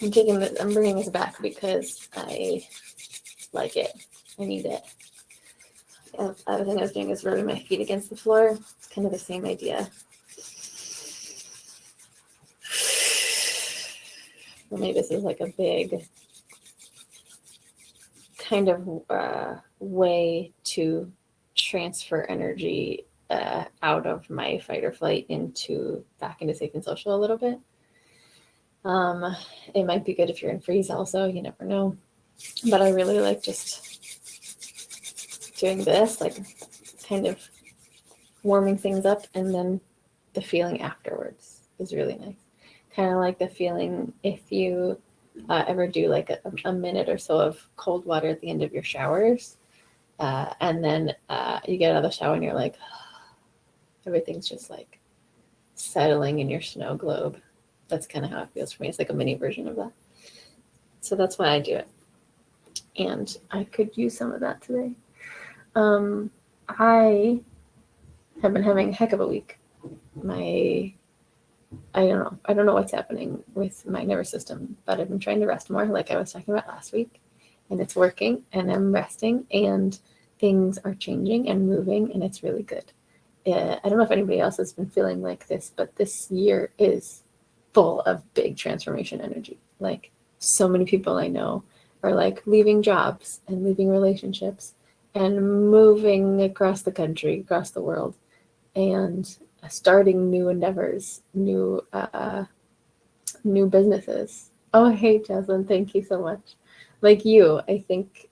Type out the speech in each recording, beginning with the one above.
I'm bringing this back because I like it. I need it. The other thing I was doing is rubbing my feet against the floor. It's kind of the same idea. For me, this is like a big kind of way to transfer energy out of my fight or flight back into safe and social a little bit. It might be good if you're in freeze also, you never know. But I really like just doing this, like kind of warming things up, and then the feeling afterwards is really nice. Kind of like the feeling if you ever do like a minute or so of cold water at the end of your showers, and then you get out of the shower and you're like, everything's just like settling in your snow globe. That's kind of how it feels for me. It's like a mini version of that. So that's why I do it. And I could use some of that today. I have been having a heck of a week. I don't know what's happening with my nervous system, but I've been trying to rest more, like I was talking about last week, and it's working, and I'm resting, and things are changing and moving, and it's really good. I don't know if anybody else has been feeling like this, but this year is full of big transformation energy. Like, so many people I know are like leaving jobs and leaving relationships and moving across the country, across the world, and starting new endeavors, new businesses. Oh, hey, Jocelyn, thank you so much. Like you, I think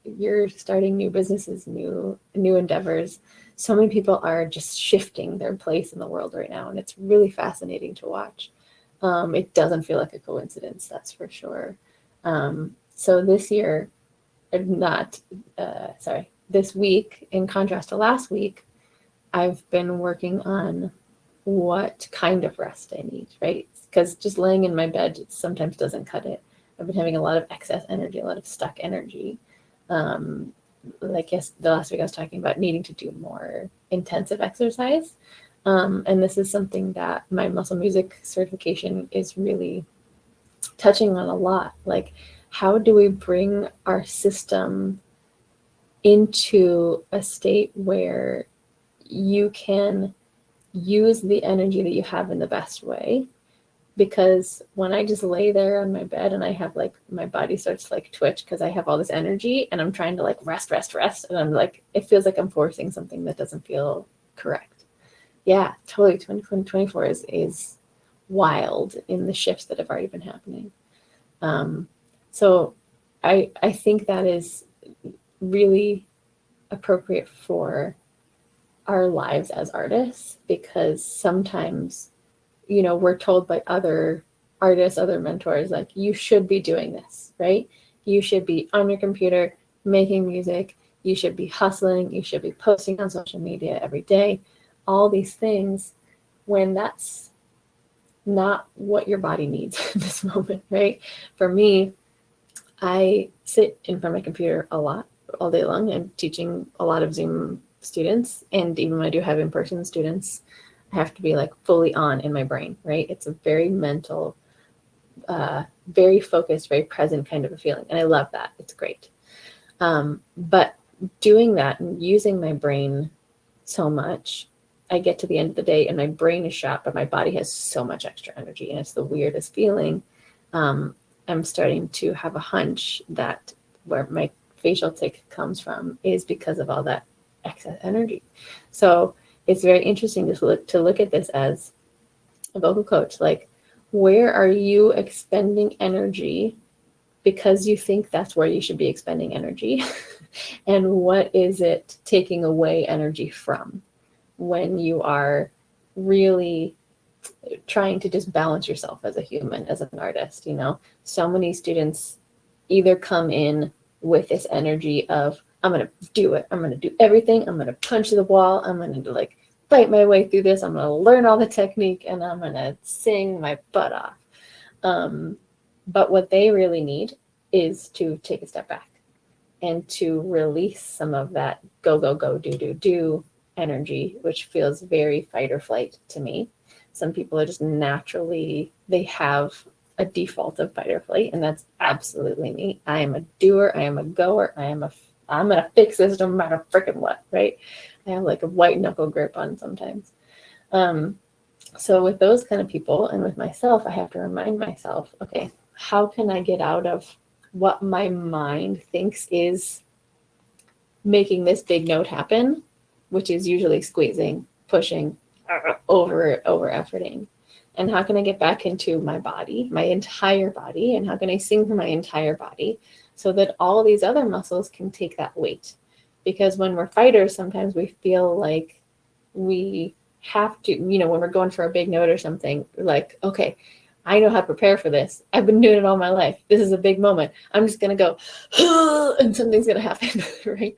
you're starting new businesses, new endeavors. So many people are just shifting their place in the world right now, and it's really fascinating to watch. It doesn't feel like a coincidence, that's for sure. So this year, this week, in contrast to last week, I've been working on what kind of rest I need, right? Because just laying in my bed sometimes doesn't cut it. I've been having a lot of excess energy, a lot of stuck energy. Like the last week I was talking about needing to do more intensive exercise. And this is something that my muscle music certification is really touching on a lot. Like, how do we bring our system into a state where you can use the energy that you have in the best way? Because when I just lay there on my bed and I have like my body starts to like twitch because I have all this energy and I'm trying to like rest, and I'm like, it feels like I'm forcing something that doesn't feel correct. Yeah, totally. 2024 is wild in the shifts that have already been happening. So I think that is really appropriate for our lives as artists, because sometimes, we're told by other artists, other mentors, like, you should be doing this, right? You should be on your computer making music. You should be hustling. You should be posting on social media every day. All these things, when that's not what your body needs in this moment, right? For me, I sit in front of my computer a lot, all day long. I'm teaching a lot of Zoom students, and even when I do have in-person students, I have to be like fully on in my brain, right? It's a very mental, very focused, very present kind of a feeling, and I love that. It's great. But doing that and using my brain so much, I get to the end of the day and my brain is shot, but my body has so much extra energy, and it's the weirdest feeling. I'm starting to have a hunch that where my facial tic comes from is because of all that excess energy. So it's very interesting to look at this as a vocal coach. Like, where are you expending energy because you think that's where you should be expending energy? And what is it taking away energy from when you are really trying to just balance yourself as a human, as an artist? So many students either come in with this energy of, I'm going to do it. I'm going to do everything. I'm going to punch the wall. I'm going to like fight my way through this. I'm going to learn all the technique and I'm going to sing my butt off. But what they really need is to take a step back and to release some of that go, go, go, do energy, which feels very fight or flight to me. Some people are just naturally, they have a default of fight or flight, and that's absolutely me. I am a doer. I am a goer. I'm gonna fix this no matter freaking what, right? I have like a white knuckle grip on sometimes. So with those kind of people and with myself, I have to remind myself, okay, how can I get out of what my mind thinks is making this big note happen, which is usually squeezing, pushing, over efforting. And how can I get back into my body, my entire body, and how can I sing for my entire body so that all these other muscles can take that weight? Because when we're fighters, sometimes we feel like we have to, when we're going for a big note or something, like, okay, I know how to prepare for this. I've been doing it all my life. This is a big moment. I'm just going to go, and something's going to happen, right?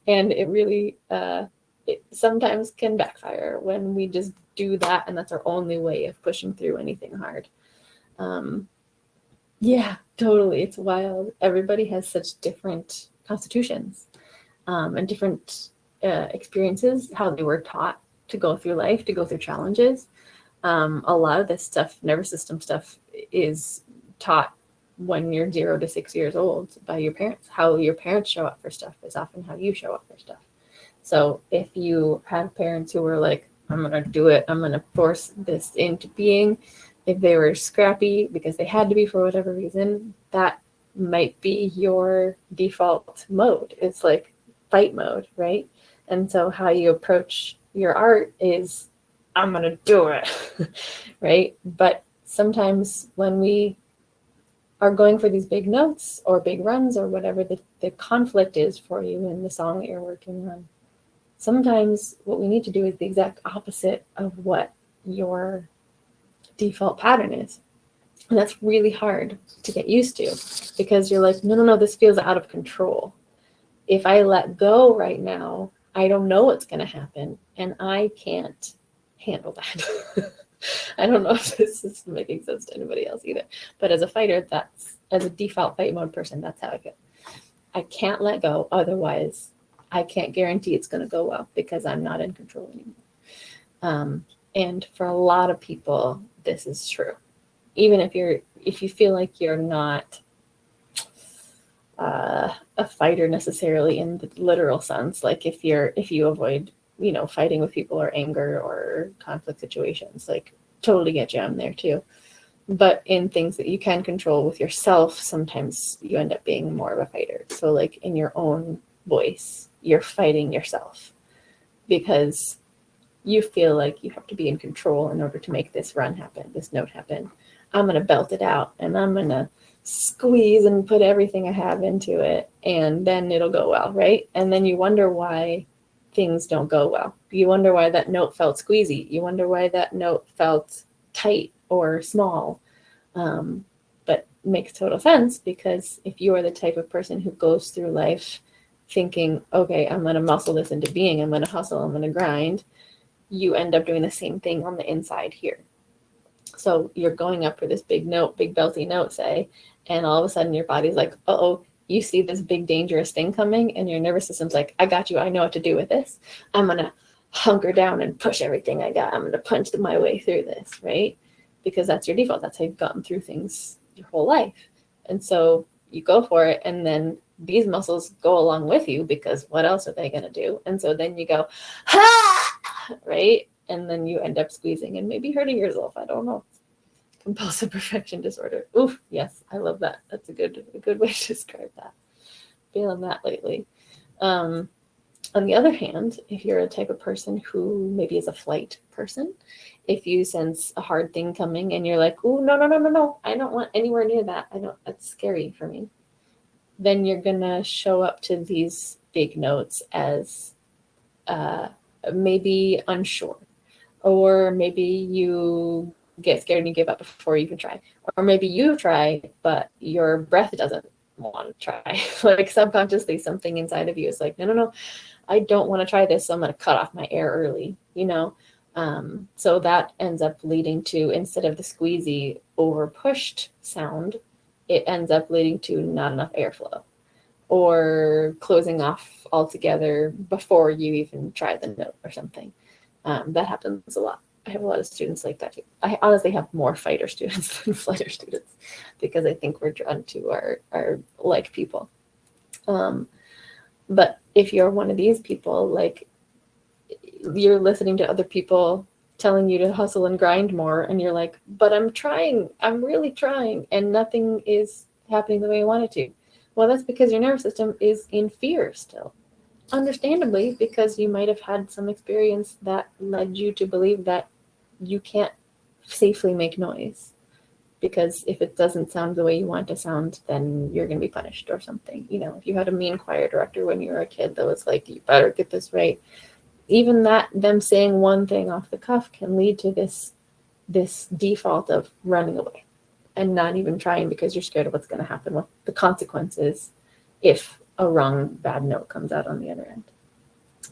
And it really, it sometimes can backfire when we just do that, and that's our only way of pushing through anything hard. Yeah, totally. It's wild. Everybody has such different constitutions, and different experiences, how they were taught to go through life, to go through challenges. A lot of this stuff, nervous system stuff, is taught when you're 0 to 6 years old by your parents. How your parents show up for stuff is often how you show up for stuff. So if you have parents who were like, I'm going to do it, I'm going to force this into being, if they were scrappy because they had to be for whatever reason, that might be your default mode. It's like fight mode, right? And so how you approach your art is, I'm going to do it, right? But sometimes when we are going for these big notes or big runs or whatever the conflict is for you in the song that you're working on, sometimes what we need to do is the exact opposite of what your default pattern is. And that's really hard to get used to, because you're like, no, this feels out of control. If I let go right now, I don't know what's going to happen, and I can't handle that. I don't know if this is making sense to anybody else either. But as a fighter, as a default fight mode person, that's how I feel. I can't let go. Otherwise, I can't guarantee it's going to go well, because I'm not in control anymore. And for a lot of people, this is true. Even if you feel like you're not a fighter necessarily in the literal sense, like if you avoid, fighting with people or anger or conflict situations, like totally get you on there too. But in things that you can control with yourself, sometimes you end up being more of a fighter. So like in your own voice, you're fighting yourself because you feel like you have to be in control in order to make this run happen, this note happen. I'm going to belt it out, and I'm going to squeeze and put everything I have into it, and then it'll go well, right? And then you wonder why things don't go well. You wonder why that note felt squeezy. You wonder why that note felt tight or small. But it makes total sense, because if you are the type of person who goes through life thinking, okay, I'm going to muscle this into being, I'm going to hustle, I'm going to grind, you end up doing the same thing on the inside here. So you're going up for this big note, big belty note, say, and all of a sudden your body's like, uh-oh, you see this big dangerous thing coming, and your nervous system's like, I got you. I know what to do with this. I'm going to hunker down and push everything I got. I'm going to punch my way through this, right? Because that's your default. That's how you've gotten through things your whole life. And so you go for it, and then these muscles go along with you, because what else are they going to do? And so then you go, ha, right? And then you end up squeezing and maybe hurting yourself. I don't know. Compulsive perfection disorder. Oof, yes, I love that. That's a good way to describe that. Feeling that lately. On the other hand, if you're a type of person who maybe is a flight person, if you sense a hard thing coming and you're like, oh, no, I don't want anywhere near that. That's scary for me. Then you're gonna show up to these big notes as maybe unsure, or maybe you get scared and you give up before you even try, or maybe you try but your breath doesn't want to try. Like subconsciously something inside of you is like, no, I don't want to try this, so I'm going to cut off my air early, so that ends up leading to, instead of the squeezy over pushed sound, it ends up leading to not enough airflow, or closing off altogether before you even try the note or something. That happens a lot. I have a lot of students like that too. I honestly have more fighter students than flighter students because I think we're drawn to our like people. But if you're one of these people, like you're listening to other people telling you to hustle and grind more, and you're like, but I'm trying, I'm really trying, and nothing is happening the way I want it to. Well, that's because your nervous system is in fear still. Understandably, because you might have had some experience that led you to believe that you can't safely make noise. Because if it doesn't sound the way you want to sound, then you're going to be punished or something. You know, if you had a mean choir director when you were a kid that was like, you better get this right, even that, them saying one thing off the cuff can lead to this default of running away and not even trying because you're scared of what's going to happen, what the consequences if a wrong bad note comes out on the other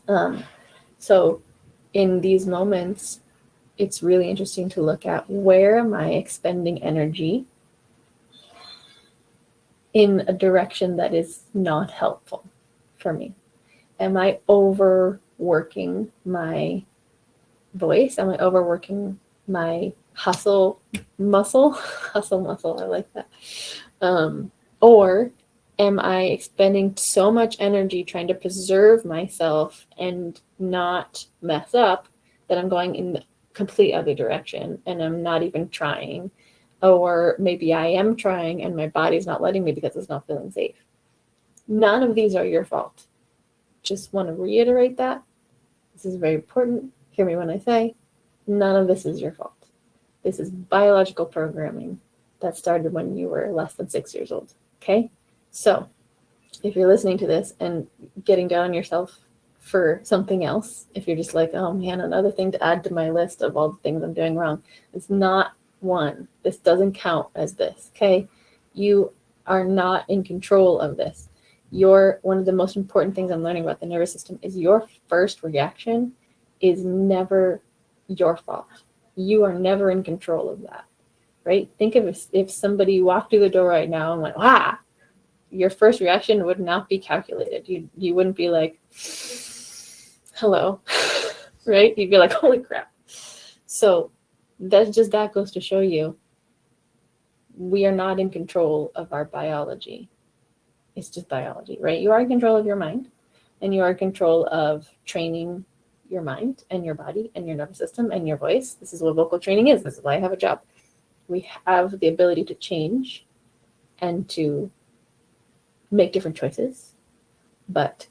end. So in these moments, it's really interesting to look at, where am I expending energy in a direction that is not helpful for me? Am I overworking my voice? Am I overworking my hustle muscle? Hustle muscle, I like that. Or am I expending so much energy trying to preserve myself and not mess up that I'm going in the complete other direction and I'm not even trying? Or maybe I am trying and my body's not letting me because it's not feeling safe. None of these are your fault. Just want to reiterate that. This is very important. Hear me when I say, none of this is your fault. This is biological programming that started when you were less than 6 years old. Okay? So if you're listening to this and getting down on yourself for something else, if you're just like, oh man, another thing to add to my list of all the things I'm doing wrong, it's not one. This doesn't count as this. Okay? You are not in control of this. One of the most important things I'm learning about the nervous system is your first reaction is never your fault. You are never in control of that, right? Think of if somebody walked through the door right now and went, ah, your first reaction would not be calculated. You wouldn't be like, hello, right? You'd be like, holy crap. So that goes to show you, we are not in control of our biology. It's just biology, right? You are in control of your mind, and you are in control of training your mind and your body and your nervous system and your voice. This is what vocal training is. This is why I have a job. We have the ability to change and to make different choices, but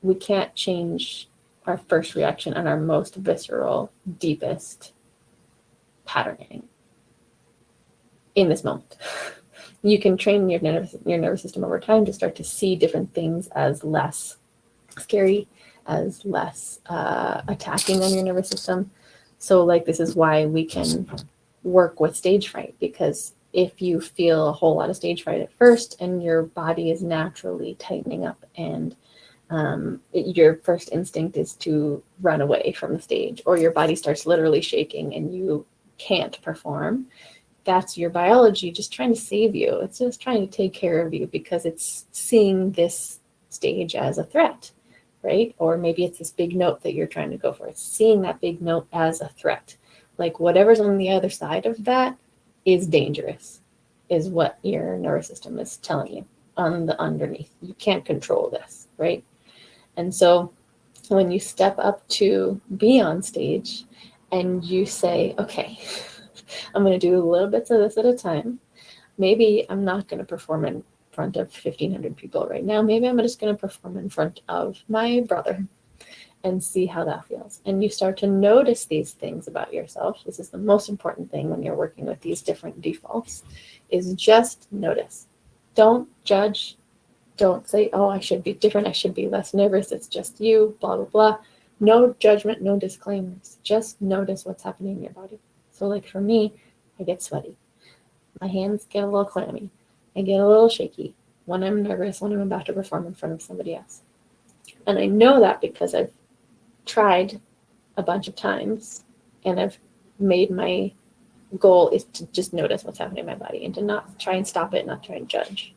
we can't change our first reaction and our most visceral, deepest patterning in this moment. You can train your nervous system over time to start to see different things as less scary, as less attacking on your nervous system. So like, this is why we can work with stage fright, because if you feel a whole lot of stage fright at first and your body is naturally tightening up and your first instinct is to run away from the stage, or your body starts literally shaking and you can't perform, that's your biology just trying to save you. It's just trying to take care of you because it's seeing this stage as a threat, right? Or maybe it's this big note that you're trying to go for. It's seeing that big note as a threat. Like whatever's on the other side of that is dangerous, is what your nervous system is telling you on the underneath. You can't control this, right? And so when you step up to be on stage and you say, okay, I'm going to do little bits of this at a time. Maybe I'm not going to perform in front of 1,500 people right now. Maybe I'm just going to perform in front of my brother and see how that feels. And you start to notice these things about yourself. This is the most important thing when you're working with these different defaults, is just notice. Don't judge. Don't say, oh, I should be different. I should be less nervous. It's just you, blah, blah, blah. No judgment, no disclaimers. Just notice what's happening in your body. So like for me, I get sweaty. My hands get a little clammy. I get a little shaky when I'm nervous, when I'm about to perform in front of somebody else. And I know that because I've tried a bunch of times and I've made my goal is to just notice what's happening in my body and to not try and stop it, not try and judge.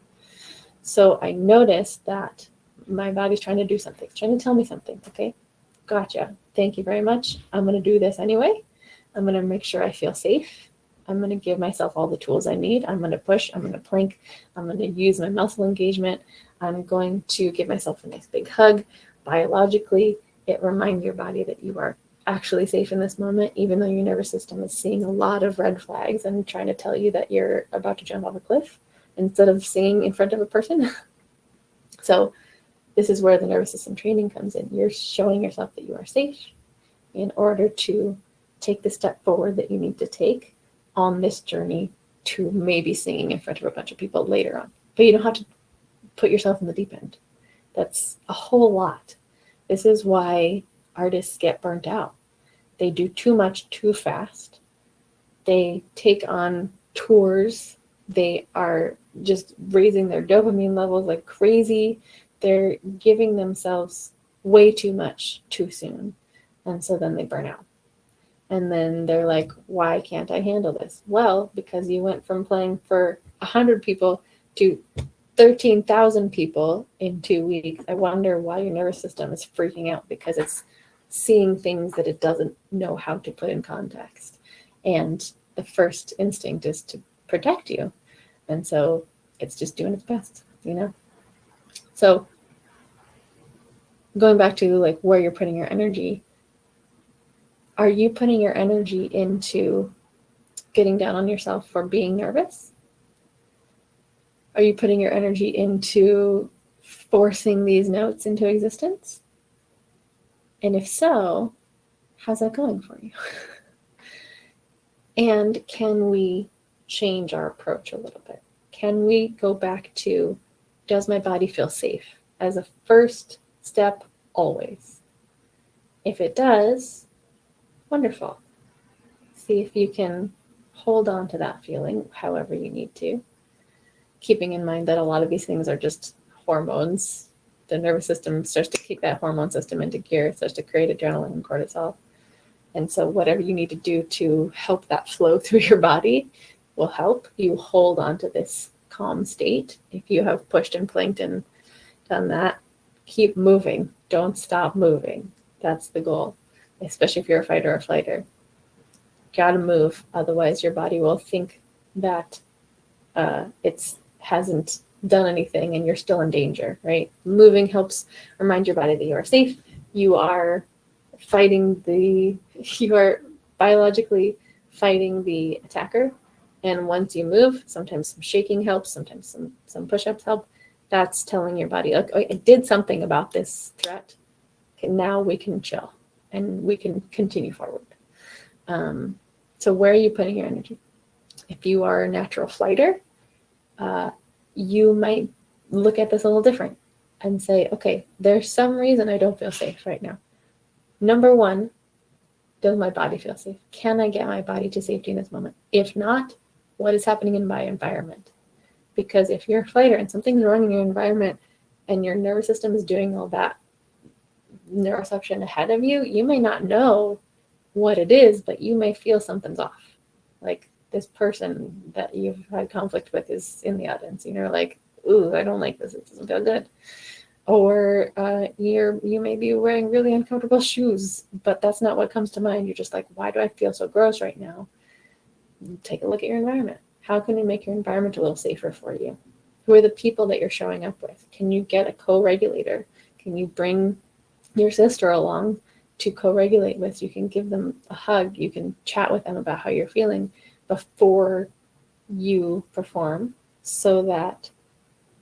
So I noticed that my body's trying to do something. It's trying to tell me something. Okay, gotcha. Thank you very much. I'm going to do this anyway. I'm going to make sure I feel safe. I'm going to give myself all the tools I need. I'm going to push. I'm going to plank. I'm going to use my muscle engagement. I'm going to give myself a nice big hug. Biologically, it reminds your body that you are actually safe in this moment, even though your nervous system is seeing a lot of red flags and trying to tell you that you're about to jump off a cliff instead of singing in front of a person. So this is where the nervous system training comes in. You're showing yourself that you are safe in order to take the step forward that you need to take on this journey to maybe singing in front of a bunch of people later on. But you don't have to put yourself in the deep end. That's a whole lot. This is why artists get burnt out. They do too much too fast. They take on tours. They are just raising their dopamine levels like crazy. They're giving themselves way too much too soon. And so then they burn out. And then they're like, why can't I handle this? Well, because you went from playing for 100 people to 13,000 people in 2 weeks. I wonder why your nervous system is freaking out, because it's seeing things that it doesn't know how to put in context. And the first instinct is to protect you. And so it's just doing its best, you know? So going back to like where you're putting your energy, are you putting your energy into getting down on yourself for being nervous? Are you putting your energy into forcing these notes into existence? And if so, how's that going for you? And can we change our approach a little bit? Can we go back to, does my body feel safe? As a first step, always. If it does, wonderful. See if you can hold on to that feeling however you need to, keeping in mind that a lot of these things are just hormones. The nervous system starts to kick that hormone system into gear. It starts to create adrenaline and cortisol. And so whatever you need to do to help that flow through your body will help you hold on to this calm state. If you have pushed and planked and done that, keep moving. Don't stop moving. That's the goal, especially if you're a fighter or flighter. Gotta move. Otherwise, your body will think that it hasn't done anything and you're still in danger, right? Moving helps remind your body that you are safe. You are biologically fighting the attacker. And once you move, sometimes some shaking helps, sometimes some push-ups help. That's telling your body, like, oh, I did something about this threat. Okay, now we can chill and we can continue forward. So where are you putting your energy? If you are a natural flighter, you might look at this a little different and say, okay, there's some reason I don't feel safe right now. Number one, does my body feel safe? Can I get my body to safety in this moment? If not, what is happening in my environment? Because if you're a fighter and something's wrong in your environment and your nervous system is doing all that neuroception ahead of you, you may not know what it is, but you may feel something's off. Like this person that you've had conflict with is in the audience. You're like, ooh, I don't like this. It doesn't feel good. Or you may be wearing really uncomfortable shoes, but that's not what comes to mind. You're just like, why do I feel so gross right now? Take a look at your environment. How can you make your environment a little safer for you? Who are the people that you're showing up with? Can you get a co-regulator? Can you bring your sister along to co-regulate with? You can give them a hug. You can chat with them about how you're feeling before you perform so that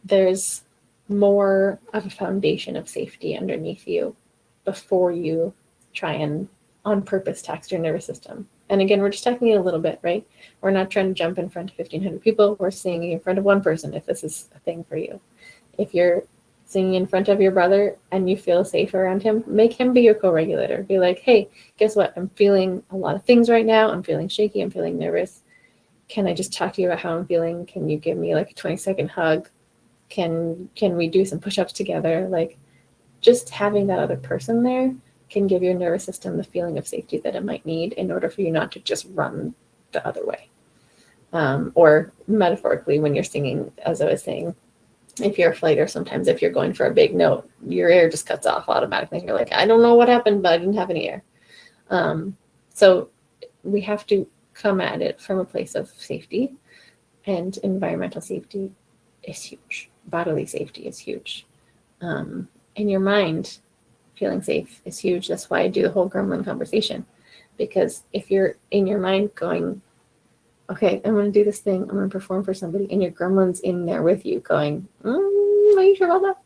there's more of a foundation of safety underneath you before you try and on purpose tax your nervous system. And again, we're just tackling it a little bit, right? We're not trying to jump in front of 1,500 people. We're singing in front of one person if this is a thing for you. If you're singing in front of your brother and you feel safe around him, make him be your co-regulator. Be like, hey, guess what? I'm feeling a lot of things right now. I'm feeling shaky. I'm feeling nervous. Can I just talk to you about how I'm feeling? Can you give me like a 20-second hug? Can we do some push-ups together? Like just having that other person there can give your nervous system the feeling of safety that it might need in order for you not to just run the other way. Or metaphorically, when you're singing, as I was saying, if you're a flighter, sometimes if you're going for a big note, your air just cuts off automatically. You're like, I don't know what happened, but I didn't have any air. So we have to come at it from a place of safety, and environmental safety is huge. Bodily safety is huge. In your mind, feeling safe is huge. That's why I do the whole gremlin conversation. Because if you're in your mind going, okay, I'm going to do this thing, I'm going to perform for somebody, and your gremlin's in there with you going, are you sure about that?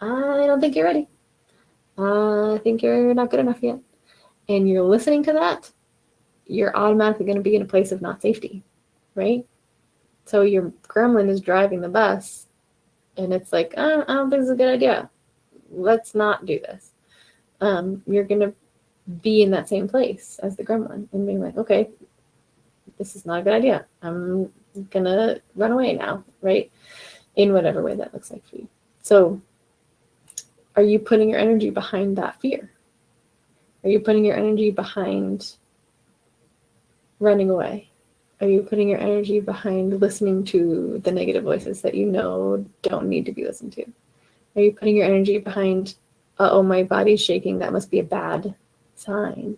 I don't think you're ready. I think you're not good enough yet. And you're listening to that, you're automatically going to be in a place of not safety, right? So your gremlin is driving the bus, and it's like, I don't think it's a good idea. Let's not do this. You're going to be in that same place as the gremlin and being like, okay, this is not a good idea. I'm going to run away now, right? In whatever way that looks like for you. So are you putting your energy behind that fear? Are you putting your energy behind running away? Are you putting your energy behind listening to the negative voices that you know don't need to be listened to? Are you putting your energy behind, oh, my body's shaking, that must be a bad sign?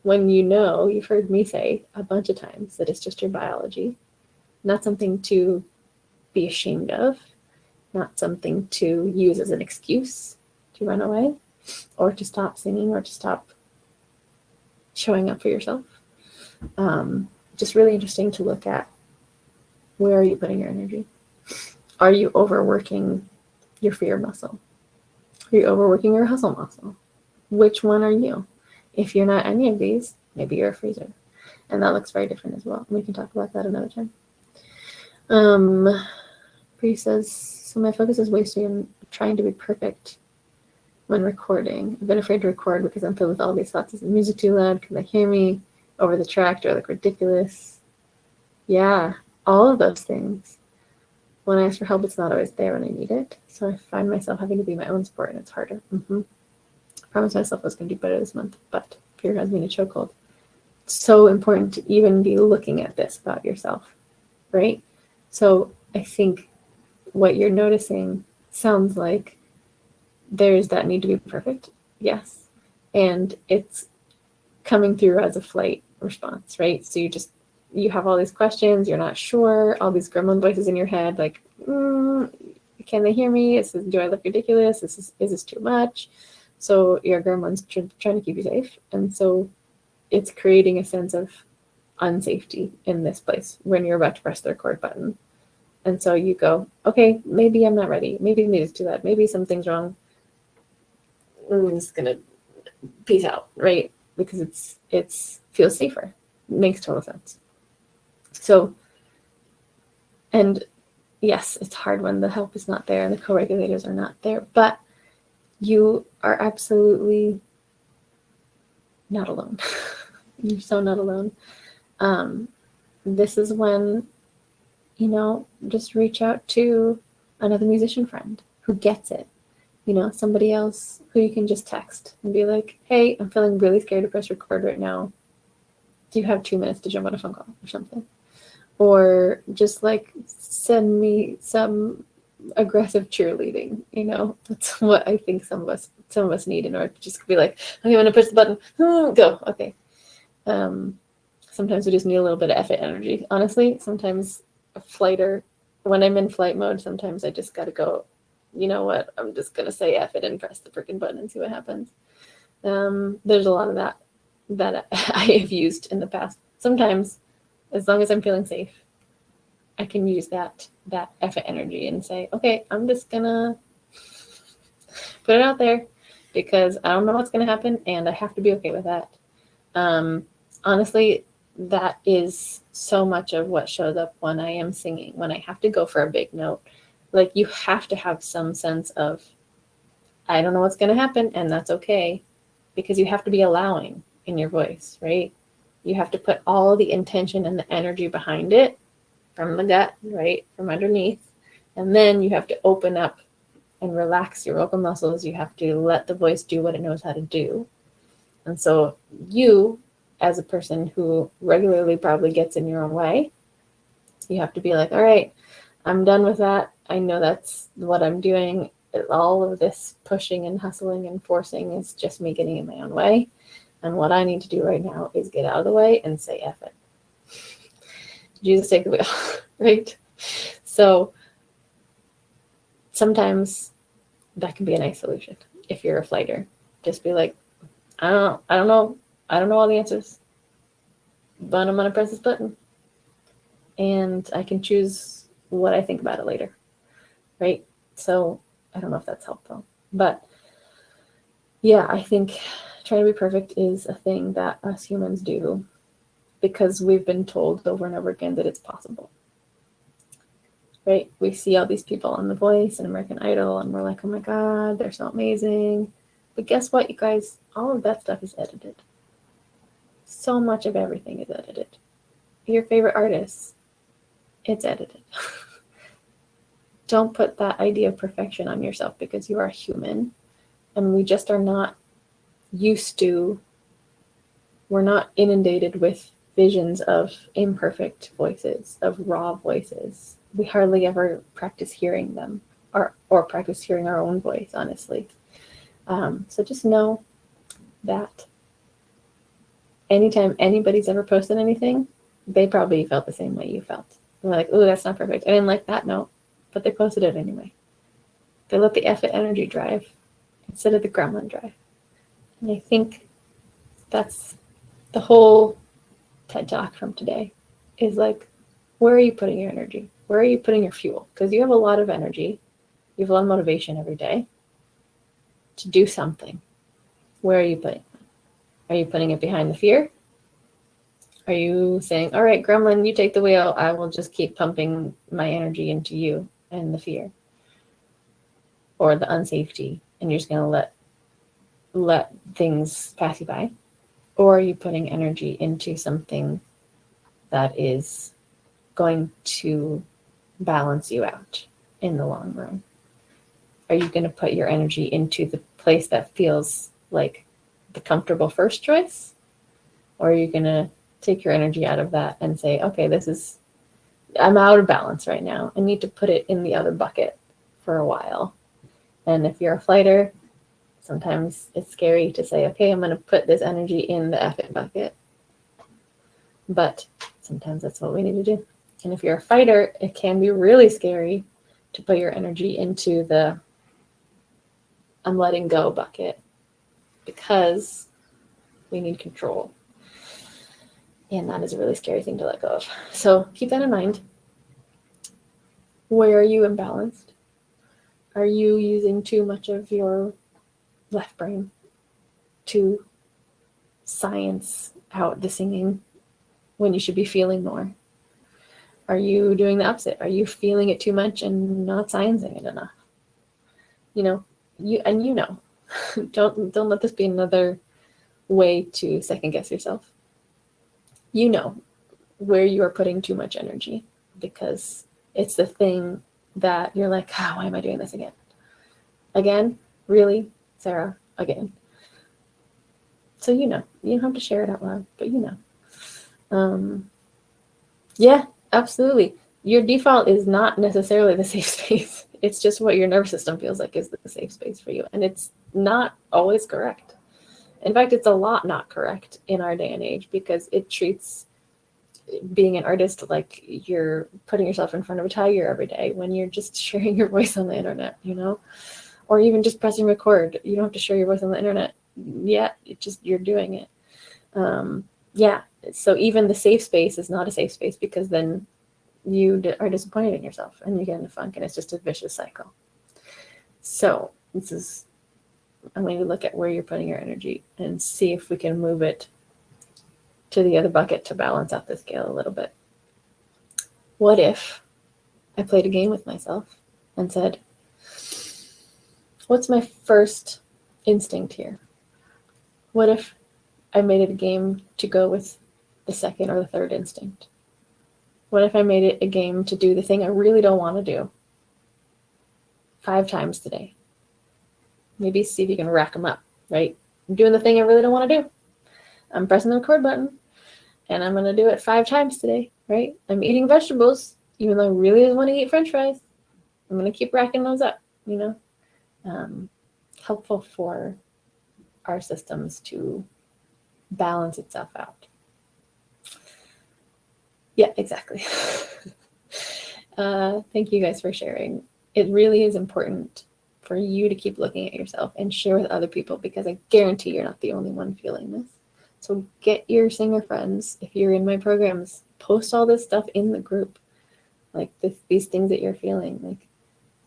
When you know, you've heard me say a bunch of times that it's just your biology, not something to be ashamed of, not something to use as an excuse to run away or to stop singing or to stop showing up for yourself. Just really interesting to look at, where are you putting your energy? Are you overworking your fear muscle? Are you overworking your hustle muscle? Which one are you? If you're not any of these, maybe you're a freezer. And that looks very different as well. We can talk about that another time. Bree says, so my focus is wasting on trying to be perfect when recording. I've been afraid to record because I'm filled with all these thoughts. Is the music too loud? Can they hear me over the track? Do I look ridiculous? Yeah, all of those things. When I ask for help, it's not always there when I need it. So I find myself having to be my own support, and it's harder. I promised myself I was going to do better this month, but fear has me in a chokehold. It's so important to even be looking at this about yourself, right? So I think what you're noticing sounds like there's that need to be perfect. Yes. And it's coming through as a flight response, right? So you have all these questions, you're not sure, all these gremlin voices in your head, like, can they hear me? Do I look ridiculous? Is this too much? So your gremlin's trying to keep you safe. And so it's creating a sense of unsafety in this place when you're about to press the record button. And so you go, okay, maybe I'm not ready. Maybe the music's too loud. Maybe something's wrong. I'm just going to peace out, right? Because it feels safer. It makes total sense. So, and yes, it's hard when the help is not there and the co-regulators are not there, but you are absolutely not alone. You're so not alone. This is when, just reach out to another musician friend who gets it. Somebody else who you can just text and be like, hey, I'm feeling really scared to press record right now. Do you have 2 minutes to jump on a phone call or something? Or just like send me some aggressive cheerleading. That's what I think some of us need in order to just be like, okay, I'm going to push the button. Go. Okay. Sometimes we just need a little bit of effort energy. Honestly, sometimes when I'm in flight mode, sometimes I just got to go, you know what, I'm just going to say F it and press the freaking button and see what happens. There's a lot of that I have used in the past. Sometimes, as long as I'm feeling safe, I can use that effort energy and say, okay, I'm just going to put it out there because I don't know what's going to happen and I have to be okay with that. Honestly, that is so much of what shows up when I am singing, when I have to go for a big note. Like, you have to have some sense of, I don't know what's going to happen, and that's okay, because you have to be allowing in your voice, right? You have to put all the intention and the energy behind it from the gut, right? From underneath. And then you have to open up and relax your vocal muscles. You have to let the voice do what it knows how to do. And so you, as a person who regularly probably gets in your own way, you have to be like, all right, I'm done with that. I know that's what I'm doing. All of this pushing and hustling and forcing is just me getting in my own way. And what I need to do right now is get out of the way and say F it. Jesus, take the wheel, right? So sometimes that can be a nice solution if you're a flighter. Just be like, I don't know all the answers, but I'm gonna press this button and I can choose what I think about it later, right? So I don't know if that's helpful, but yeah, I think trying to be perfect is a thing that us humans do because we've been told over and over again that it's possible, right? We see all these people on The Voice and American Idol and we're like, oh my God, they're so amazing. But guess what, you guys? All of that stuff is edited. So much of everything is edited. Your favorite artists, it's edited. Don't put that idea of perfection on yourself because you are human and we just are not used to, we're not inundated with visions of imperfect voices, of raw voices. We hardly ever practice hearing them or practice hearing our own voice, honestly. So just know that anytime anybody's ever posted anything, they probably felt the same way you felt. They're like, ooh, that's not perfect. I didn't like that note, but they posted it anyway. They let the F it energy drive instead of the gremlin drive. And I think that's the whole TED Talk from today is like, where are you putting your energy? Where are you putting your fuel? Because you have a lot of energy. You have a lot of motivation every day to do something. Where are you putting it? Are you putting it behind the fear? Are you saying, all right, gremlin, you take the wheel. I will just keep pumping my energy into you and the fear or the unsafety, and you're just going to let things pass you by? Or are you putting energy into something that is going to balance you out in the long run? Are you going to put your energy into the place that feels like the comfortable first choice? Or are you going to take your energy out of that and say, okay, I'm out of balance right now. I need to put it in the other bucket for a while. And if you're a flighter, sometimes it's scary to say, okay, I'm going to put this energy in the F it bucket. But sometimes that's what we need to do. And if you're a fighter, it can be really scary to put your energy into the I'm letting go bucket because we need control. And that is a really scary thing to let go of. So keep that in mind. Where are you imbalanced? Are you using too much of your left brain to science out the singing when you should be feeling more? Are you doing the opposite? Are you feeling it too much and not sciencing it enough? Don't let this be another way to second guess yourself. You know where you are putting too much energy because it's the thing that you're like, why am I doing this again? Again? Really? Sarah? Again? So you don't have to share it out loud, but yeah, absolutely. Your default is not necessarily the safe space. It's just what your nervous system feels like is the safe space for you. And it's not always correct. In fact, it's a lot not correct in our day and age because it treats being an artist like you're putting yourself in front of a tiger every day when you're just sharing your voice on the internet, or even just pressing record. You don't have to share your voice on the internet yet. You're doing it. Yeah. So even the safe space is not a safe space because then you are disappointed in yourself and you get in a funk and it's just a vicious cycle. So I'm going to look at where you're putting your energy and see if we can move it to the other bucket to balance out the scale a little bit. What if I played a game with myself and said, what's my first instinct here? What if I made it a game to go with the second or the third instinct? What if I made it a game to do the thing I really don't want to do 5 times today? Maybe see if you can rack them up, right? I'm doing the thing I really don't want to do. I'm pressing the record button and I'm going to do it 5 times today, right? I'm eating vegetables, even though I really want to eat French fries. I'm going to keep racking those up, helpful for our systems to balance itself out. Yeah, exactly. Thank you guys for sharing. It really is important for you to keep looking at yourself and share with other people, because I guarantee you're not the only one feeling this. So get your singer friends, if you're in my programs, post all this stuff in the group, like these things that you're feeling, like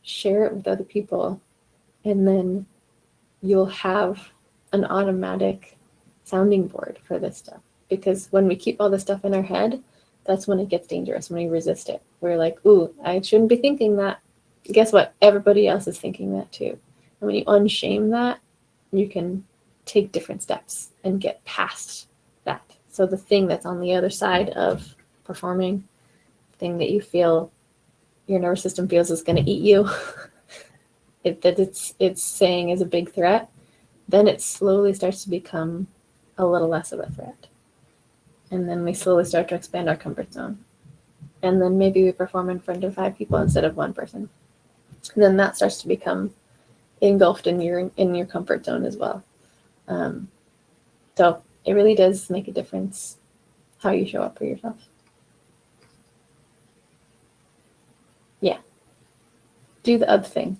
share it with other people, and then you'll have an automatic sounding board for this stuff. Because when we keep all this stuff in our head, that's when it gets dangerous, when we resist it. We're like, ooh, I shouldn't be thinking that. Guess what? Everybody else is thinking that too. And when you unshame that, you can take different steps and get past that. So the thing that's on the other side of performing, the thing that you feel your nervous system feels is going to eat you, it's saying is a big threat, then it slowly starts to become a little less of a threat. And then we slowly start to expand our comfort zone. And then maybe we perform in front of 5 people instead of 1 person. And then that starts to become engulfed in your comfort zone as well. So it really does make a difference how you show up for yourself. Yeah. Do the other thing.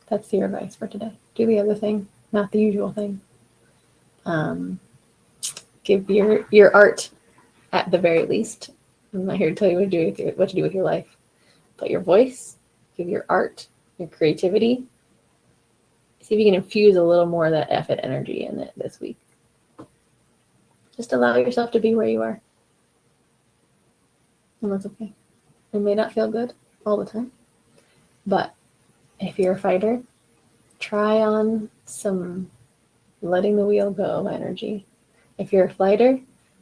That's your advice for today. Do the other thing, not the usual thing. Give your art, at the very least. I'm not here to tell you what to do with your life, but your voice, give your art, your creativity. See if you can infuse a little more of that effort energy in it this week. Just allow yourself to be where you are. And that's okay. It may not feel good all the time, but if you're a fighter, try on some letting the wheel go energy. If you're a flighter,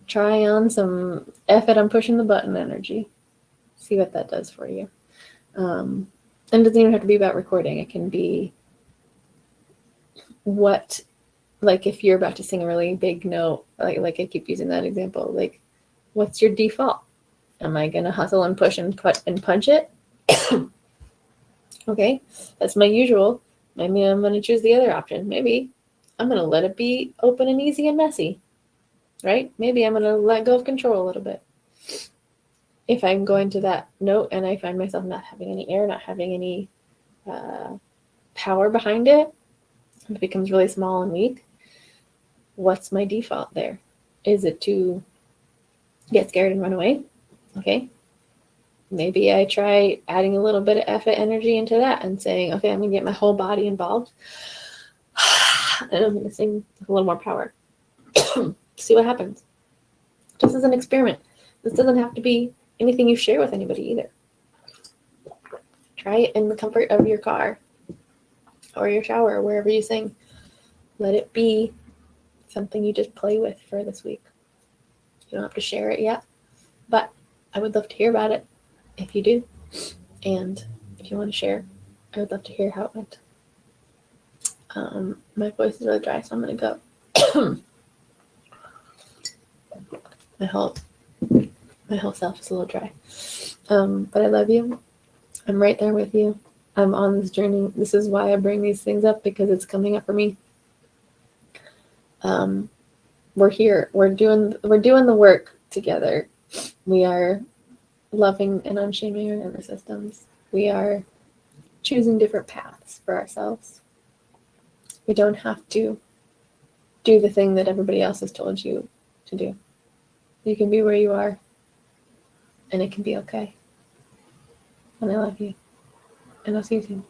try on some F it, I'm pushing the button energy. See what that does for you. And it doesn't even have to be about recording. It can be like if you're about to sing a really big note, like I keep using that example, like what's your default? Am I going to hustle and push and punch it? Okay, that's my usual. Maybe I'm going to choose the other option. Maybe I'm going to let it be open and easy and messy, right? Maybe I'm going to let go of control a little bit. If I'm going to that note and I find myself not having any air, not having any power behind it, it becomes really small and weak. What's my default there? Is it to get scared and run away? Okay. Maybe I try adding a little bit of effort energy into that and saying, okay, I'm going to get my whole body involved. And I'm going to sing with a little more power. See what happens. Just as an experiment. This doesn't have to be anything you share with anybody either. Try it in the comfort of your car or your shower or wherever you sing. Let it be something you just play with for this week. You don't have to share it yet, but I would love to hear about it if you do. And if you want to share, I would love to hear how it went. My voice is really dry, so I'm going to go. my whole self is a little dry. But I love you. I'm right there with you. I'm on this journey. This is why I bring these things up, because it's coming up for me. We're here. We're doing the work together. We are loving and unshaming our nervous systems. We are choosing different paths for ourselves. We don't have to do the thing that everybody else has told you to do. You can be where you are, and it can be okay. And I love you. And I'll see you soon.